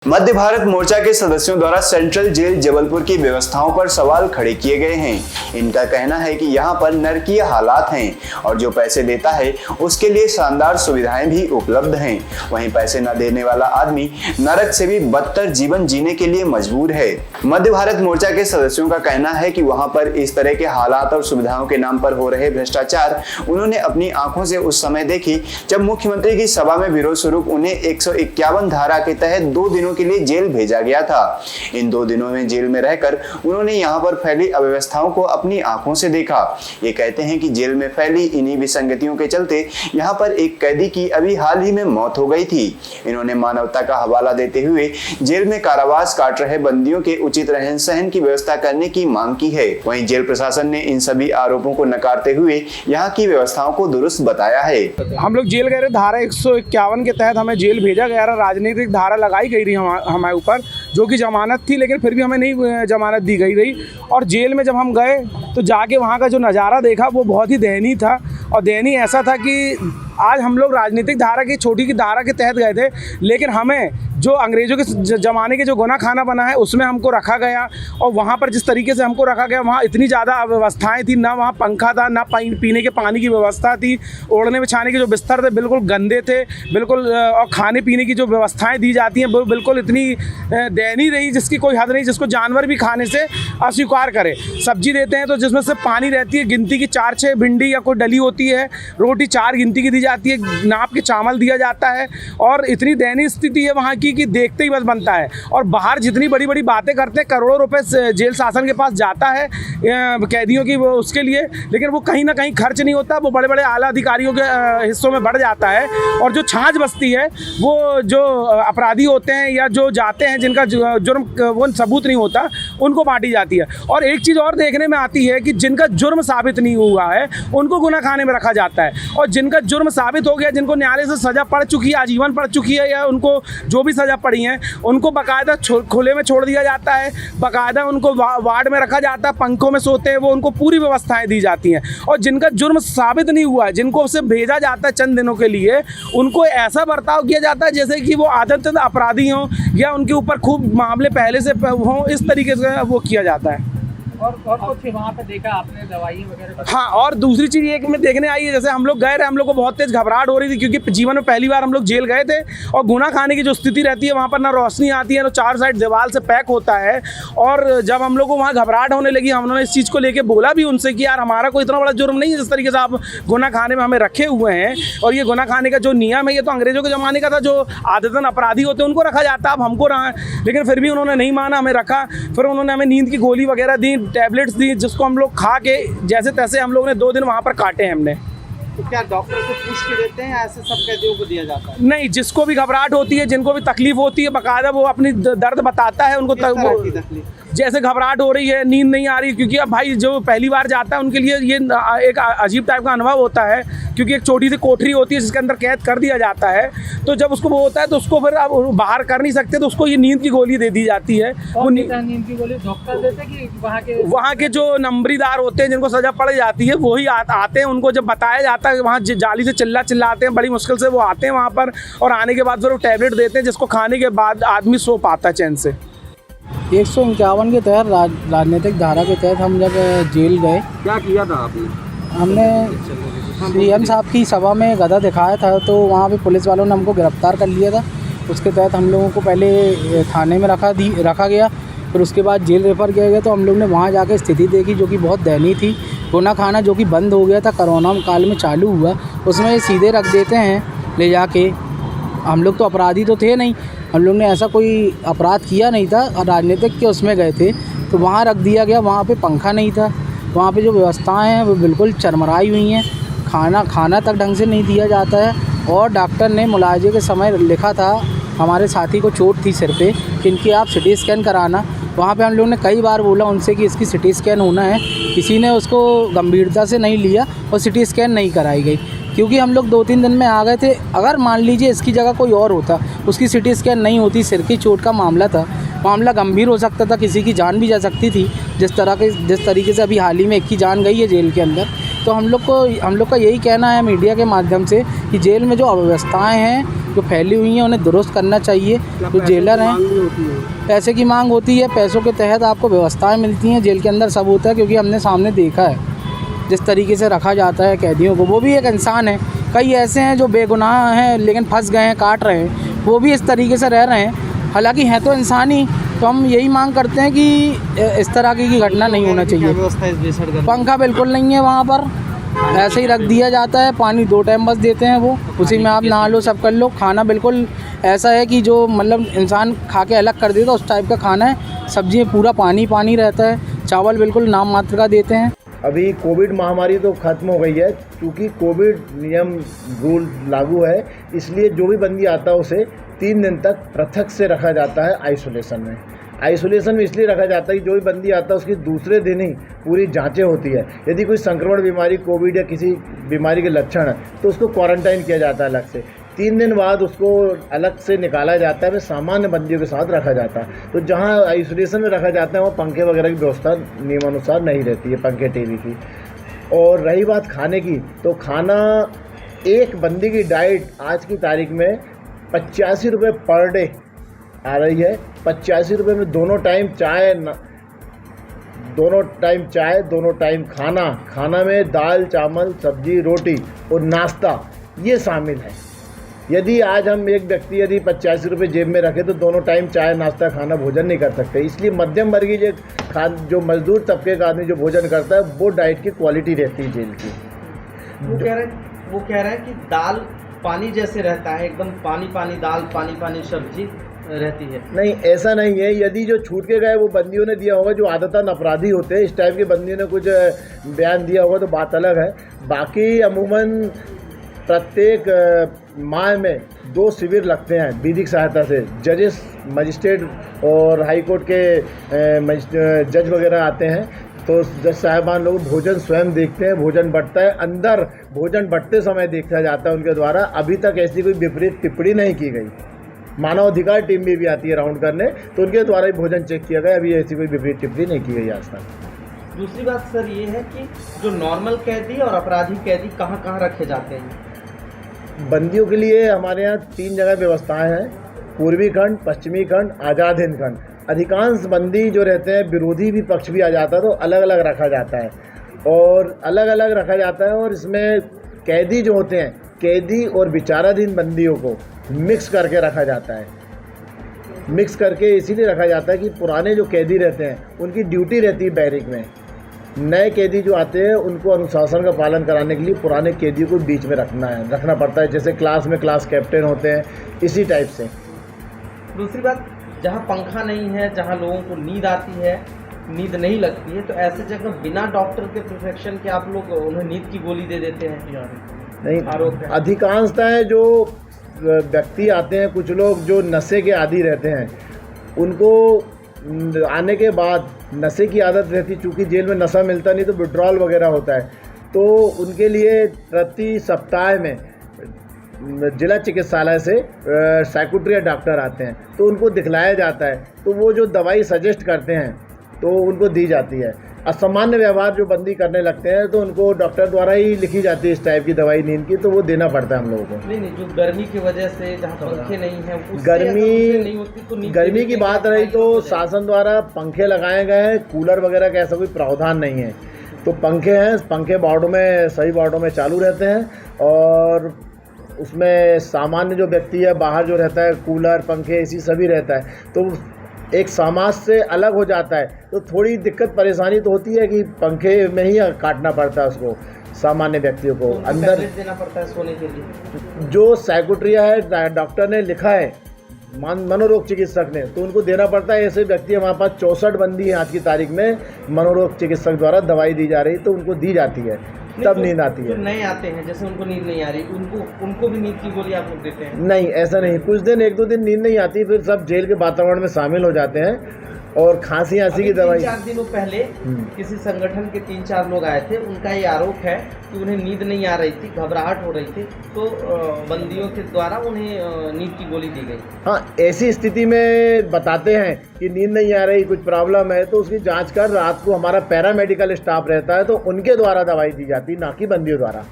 मध्य भारत मोर्चा के सदस्यों द्वारा सेंट्रल जेल जबलपुर की व्यवस्थाओं पर सवाल खड़े किए गए हैं। इनका कहना है कि यहां पर नरकीय हालात हैं और जो पैसे देता है उसके लिए शानदार सुविधाएं भी उपलब्ध हैं। वहीं पैसे न देने वाला आदमी नरक से भी बदतर जीवन जीने के लिए मजबूर है। मध्य भारत मोर्चा के सदस्यों का कहना है कि वहां पर इस तरह के हालात और सुविधाओं के नाम पर हो रहे भ्रष्टाचार उन्होंने अपनी आंखों से उस समय देखी जब मुख्यमंत्री की सभा में विरोध स्वरूप उन्हें 151 धारा के तहत 2 दिनों के लिए जेल भेजा गया था। इन 2 दिनों में जेल में रहकर उन्होंने यहां पर फैली अव्यवस्थाओं को अपनी आंखों से देखा। ये कहते हैं कि जेल में फैली इन्हीं विसंगतियों के चलते यहां पर एक कैदी की अभी हाल ही में मौत हो गई थी। इन्होंने मानवता का हवाला देते हुए जेल में कारावास काट रहे बंदियों के उचित रहन सहन की व्यवस्था करने की मांग की है। वहीं जेल प्रशासन ने इन सभी आरोपों को नकारते हुए यहाँ की व्यवस्थाओं को दुरुस्त बताया है। हम लोग जेल गए, धारा 151 के तहत हमें जेल भेजा गया, राजनीतिक धारा लगाई गई रही हमारे ऊपर, जो कि जमानत थी, लेकिन फिर भी हमें नहीं जमानत दी गई रही। और जेल में जब हम गए तो जाके वहाँ का जो नज़ारा देखा वो बहुत ही दयनीय था। और दयनीय ऐसा था कि आज हम लोग राजनीतिक धारा की छोटी की धारा के तहत गए थे, लेकिन हमें जो अंग्रेज़ों के ज़माने के जो गुना खाना बना है उसमें हमको रखा गया। और वहाँ पर जिस तरीके से हमको रखा गया, वहाँ इतनी ज़्यादा अव्यवस्थाएँ थी, ना वहाँ पंखा था, ना पीने के पानी की व्यवस्था थी, ओढ़ने बिछाने के जो बिस्तर थे बिल्कुल गंदे थे बिल्कुल, और खाने पीने की जो व्यवस्थाएँ दी जाती हैं वो बिल्कुल इतनी दयनीय रही जिसकी कोई हद नहीं, जिसको जानवर भी खाने से अस्वीकार करे। सब्जी देते हैं तो जिसमें से पानी रहती है, गिनती की 4-6 भिंडी या कोई डली होती है, रोटी 4 गिनती की दी जाती है, नाप के चावल दिया जाता है। और इतनी दयनीय स्थिति है वहाँ की कि देखते ही बस बनता है। और बाहर जितनी बड़ी बड़ी बातें करते हैं, करोड़ों रुपए जेल शासन के पास जाता है कैदियों की उसके लिए, लेकिन वो कहीं ना कहीं खर्च नहीं होता, वो बड़े बड़े आला अधिकारियों के हिस्सों में बढ़ जाता है। और जो छाछ बसती है, वो जो अपराधी होते हैं या जो जाते हैं जिनका जुर्म वो सबूत नहीं होता, उनको बांटी जाती है। और एक चीज़ और देखने में आती है कि जिनका जुर्म साबित नहीं हुआ है उनको गुना खाने में रखा जाता है, और जिनका जुर्म साबित हो गया, जिनको न्यायालय से सज़ा पड़ चुकी है, आजीवन पड़ चुकी है, या उनको जो भी सज़ा पड़ी है उनको बाकायदा खुले में छोड़ दिया जाता है, बाकायदा उनको वार्ड में रखा जाता है, पंखों में सोते हैं वो, उनको पूरी व्यवस्थाएं दी जाती हैं। और जिनका जुर्म साबित नहीं हुआ है, जिनको उसे भेजा जाता है चंद दिनों के लिए, उनको ऐसा बर्ताव किया जाता है जैसे कि वो आदतन अपराधी हों या उनके ऊपर खूब मामले पहले से हों, इस तरीके से वो किया जाता है। और कुछ वहाँ पे देखा आपने दवाई वगैरह? हाँ, और दूसरी चीज़ ये कि मैं देखने आई है, जैसे हम लोग गए रहे, हम लोग को बहुत तेज़ घबराहट हो रही थी क्योंकि जीवन में पहली बार हम लोग जेल गए थे। और गुना खाने की जो स्थिति रहती है वहाँ पर ना रोशनी आती है, ना 4 साइड दीवार से पैक होता है। और जब हम लोग को वहाँ घबराहट होने लगी, हमने इस चीज़ को लेके बोला भी उनसे कि यार हमारा कोई इतना बड़ा जुर्म नहीं है जिस तरीके से आप गुना खाने में हमें रखे हुए हैं। और ये गुना खाने का जो नियम है ये तो अंग्रेज़ों के ज़माने का था, जो आदतन अपराधी होते हैं उनको रखा जाता है, अब हमको रहा। लेकिन फिर भी उन्होंने नहीं माना, हमें रखा। फिर उन्होंने हमें नींद की गोली वगैरह दी, टैबलेट्स दी, जिसको हम लोग खा के जैसे तैसे हम लोग ने 2 दिन वहाँ पर काटे हैं हमने। तो क्या डॉक्टर को पूछ के देते हैं, ऐसे सब कैदियों को दिया जाता है? नहीं, जिसको भी घबराहट होती है, जिनको भी तकलीफ होती है, बाकायदा वो अपनी दर्द बताता है उनको। तकलीफ जैसे घबराहट हो रही है, नींद नहीं आ रही, क्योंकि अब भाई जो पहली बार जाता है उनके लिए ये एक अजीब टाइप का अनुभव होता है, क्योंकि एक छोटी सी कोठरी होती है जिसके अंदर कैद कर दिया जाता है। तो जब उसको वो होता है तो उसको फिर अब बाहर कर नहीं सकते, तो उसको ये नींद की गोली दे दी जाती है। वो नींद की गोली डॉक्टर देते कि वहाँ के जो नंबरीदार होते हैं जिनको सजा पड़ जाती है वही आते हैं, उनको जब बताया जाता है, वहाँ जाली से चिल्लाते हैं, बड़ी मुश्किल से वो आते हैं वहाँ पर। और आने के बाद फिर वो टैबलेट देते हैं जिसको खाने के बाद आदमी सो पाता है चैन से। 151 के तहत राजनीतिक धारा के तहत हम जब जेल गए, क्या किया था आपने? हमने सीएम साहब की सभा में गधा दिखाया था, तो वहाँ पे पुलिस वालों ने हमको गिरफ्तार कर लिया था। उसके तहत हम लोगों को पहले थाने में रखा गया, फिर उसके बाद जेल रेफर किया गया। तो हम लोग ने वहाँ जाकर स्थिति देखी जो कि बहुत दयनीय थी। गुना खाना जो कि बंद हो गया था, कोरोना काल में चालू हुआ, उसमें सीधे रख देते हैं ले जाके। हम लोग तो अपराधी तो थे नहीं, हम लोग ने ऐसा कोई अपराध किया नहीं था, राजनीतिक के उसमें गए थे तो वहाँ रख दिया गया। वहाँ पे पंखा नहीं था, वहाँ पे जो व्यवस्थाएं हैं वो बिल्कुल चरमराई हुई हैं, खाना तक ढंग से नहीं दिया जाता है। और डॉक्टर ने मुलाजे के समय लिखा था, हमारे साथी को चोट थी सिर पे, कि इनकी आप सिटी स्कैन कराना। वहाँ पे हम लोग ने कई बार बोला उनसे कि इसकी सिटी स्कैन होना है, किसी ने उसको गंभीरता से नहीं लिया और सिटी स्कैन नहीं कराई गई, क्योंकि हम लोग 2-3 दिन में आ गए थे। अगर मान लीजिए इसकी जगह कोई और होता, उसकी सिटी स्कैन नहीं होती, सिर की चोट का मामला था, मामला गंभीर हो सकता था, किसी की जान भी जा सकती थी, जिस तरीके से अभी हाल ही में एक की जान गई है जेल के अंदर। तो हम लोग का यही कहना है मीडिया के माध्यम से कि जेल में जो अव्यवस्थाएँ हैं जो फैली हुई हैं उन्हें दुरुस्त करना चाहिए। जो जेलर हैं, पैसे की मांग होती है, पैसों के तहत आपको व्यवस्थाएं मिलती हैं। जेल के अंदर सब होता है, क्योंकि हमने सामने देखा है जिस तरीके से रखा जाता है कैदियों को। वो भी एक इंसान है, कई ऐसे हैं जो बेगुनाह हैं लेकिन फंस गए हैं, काट रहे हैं, वो भी इस तरीके से रह रहे हैं, हालांकि हैं तो इंसान ही। तो हम यही मांग करते हैं कि इस तरह की घटना नहीं होना चाहिए। व्यवस्था इस बेसर कर पंखा बिल्कुल नहीं है वहाँ पर, ऐसे ही रख दिया जाता है। पानी 2 टाइम बस देते हैं, वो उसी में आप नहा लो, सब कर लो। खाना बिल्कुल ऐसा है कि जो मतलब इंसान खा के अलग कर देता उस टाइप का खाना है। सब्जी में पूरा पानी पानी रहता है, चावल बिल्कुल नाम मात्र का देते हैं। अभी कोविड महामारी तो ख़त्म हो गई है, क्योंकि कोविड नियम रूल लागू है, इसलिए जो भी बंदी आता है उसे 3 दिन तक पृथक से रखा जाता है आइसोलेशन में। आइसोलेशन में इसलिए रखा जाता है कि जो भी बंदी आता है उसकी दूसरे दिन ही पूरी जांचें होती है। यदि कोई संक्रमण बीमारी, कोविड या किसी बीमारी के लक्षण है तो उसको क्वारंटाइन किया जाता है अलग से। 3 दिन बाद उसको अलग से निकाला जाता है, फिर सामान्य बंदियों के साथ रखा जाता है। तो जहाँ आइसोलेशन में रखा जाता है वहाँ पंखे वगैरह की व्यवस्था नियमानुसार नहीं रहती है, पंखे टीवी की। और रही बात खाने की, तो खाना एक बंदी की डाइट आज की तारीख में 85 रुपये पर डे आ रही है। 85 रुपये में दोनों टाइम चाय, दोनों टाइम खाना में दाल, चावल, सब्जी, रोटी और नाश्ता ये शामिल है। यदि आज हम एक व्यक्ति यदि 85 रुपये जेब में रखे तो दोनों टाइम चाय, नाश्ता, खाना, भोजन नहीं कर सकते। इसलिए मध्यम वर्गीय जो मजदूर तबके का आदमी जो भोजन करता है वो डाइट की क्वालिटी रहती है जेल की। वो कह रहे हैं कि दाल पानी जैसे रहता है, एकदम पानी दाल, पानी सब्जी रहती है। नहीं, ऐसा नहीं है। यदि जो छूट के गए वो बंदियों ने दिया होगा, जो आदतन अपराधी होते हैं, इस टाइप के बंदियों ने कुछ बयान दिया होगा तो बात अलग है। बाकी अमूमन प्रत्येक माह में 2 शिविर लगते हैं विधिक सहायता से। जजेस, मजिस्ट्रेट और हाई कोर्ट के जज वगैरह आते हैं, तो जज साहिबान लोग भोजन स्वयं देखते हैं, भोजन बंटता है, अंदर भोजन बंटते समय देखा जाता है उनके द्वारा। अभी तक ऐसी कोई विपरीत टिप्पणी नहीं की गई। मानवाधिकार टीम भी आती है राउंड करने, तो उनके द्वारा ही भोजन चेक किया गया। अभी ऐसी कोई विपरीत टिप्पणी नहीं की गई आज तक। दूसरी बात सर ये है कि जो नॉर्मल कैदी और अपराधी कैदी कहाँ रखे जाते हैं? बंदियों के लिए हमारे यहाँ 3 जगह व्यवस्थाएं हैं, पूर्वी खंड, पश्चिमी खंड, आज़ाद हिंद खंड। अधिकांश बंदी जो रहते हैं, विरोधी भी पक्ष भी आ जाता है तो अलग अलग रखा जाता है, और अलग अलग रखा जाता है। और इसमें कैदी जो होते हैं, कैदी और विचाराधीन बंदियों को मिक्स करके रखा जाता है। मिक्स करके इसीलिए रखा जाता है कि पुराने जो कैदी रहते हैं उनकी ड्यूटी रहती है बैरिक में, नए कैदी जो आते हैं उनको अनुशासन का पालन कराने के लिए पुराने कैदियों को बीच में रखना पड़ता है। जैसे क्लास में क्लास कैप्टन होते हैं, इसी टाइप से। दूसरी बात, जहाँ पंखा नहीं है, जहाँ लोगों को नींद आती है, नींद नहीं लगती है, तो ऐसे जगह बिना डॉक्टर के प्रिस्क्रिप्शन के आप लोग उन्हें नींद की गोली दे देते हैं? नहीं, अधिकांशतः जो व्यक्ति आते हैं, कुछ लोग जो नशे के आदी रहते हैं, उनको आने के बाद नशे की आदत रहती, चूँकि जेल में नशा मिलता नहीं तो विड्रॉल वगैरह होता है, तो उनके लिए प्रति सप्ताह में जिला चिकित्सालय से साइकोट्री डॉक्टर आते हैं, तो उनको दिखलाया जाता है। तो वो जो दवाई सजेस्ट करते हैं तो उनको दी जाती है। असामान्य व्यवहार जो बंदी करने लगते हैं तो उनको डॉक्टर द्वारा ही लिखी जाती है इस टाइप की दवाई नींद की, तो वो देना पड़ता है हम लोगों को। नहीं, जो गर्मी की वजह से जहाँ पंखे नहीं है, गर्मी की बात रही तो शासन द्वारा पंखे लगाए गए हैं, कूलर वगैरह का ऐसा कोई प्रावधान नहीं है। तो पंखे हैं, पंखे वार्डों में, सही वार्डों में चालू रहते हैं, और उसमें सामान्य जो व्यक्ति है बाहर जो रहता है, कूलर, पंखे, एसी सभी रहता है। तो एक समाज से अलग हो जाता है तो थोड़ी दिक्कत परेशानी तो होती है कि पंखे में ही काटना पड़ता है उसको, सामान्य व्यक्तियों को अंदर देना पड़ता है सोने के लिए। जो साइकोट्रिया है, डॉक्टर ने लिखा है, मनोरोग चिकित्सक ने, तो उनको देना पड़ता है। ऐसे व्यक्ति हमारे पास 64 बंदी हैं आज की तारीख में, मनोरोग चिकित्सक द्वारा दवाई दी जा रही, तो उनको दी जाती है, तब नींद आती है। नए आते हैं, जैसे उनको नींद नहीं आ रही, उनको भी नींद की गोली आप लोग देते हैं? नहीं, ऐसा नहीं। कुछ दिन, 1-2 दिन नींद नहीं आती, फिर सब जेल के वातावरण में शामिल हो जाते हैं, और खांसी की दवाई। 3-4 दिनों पहले किसी संगठन के 3-4 लोग आए थे, उनका ये आरोप है कि उन्हें नींद नहीं आ रही थी, घबराहट हो रही थी, तो बंदियों के द्वारा उन्हें नींद की गोली दी गई। हाँ, ऐसी स्थिति में बताते हैं कि नींद नहीं आ रही, कुछ प्रॉब्लम है, तो उसकी जांच कर रात को हमारा पैरामेडिकल स्टाफ रहता है, तो उनके द्वारा दवाई दी जाती, ना कि बंदियों द्वारा।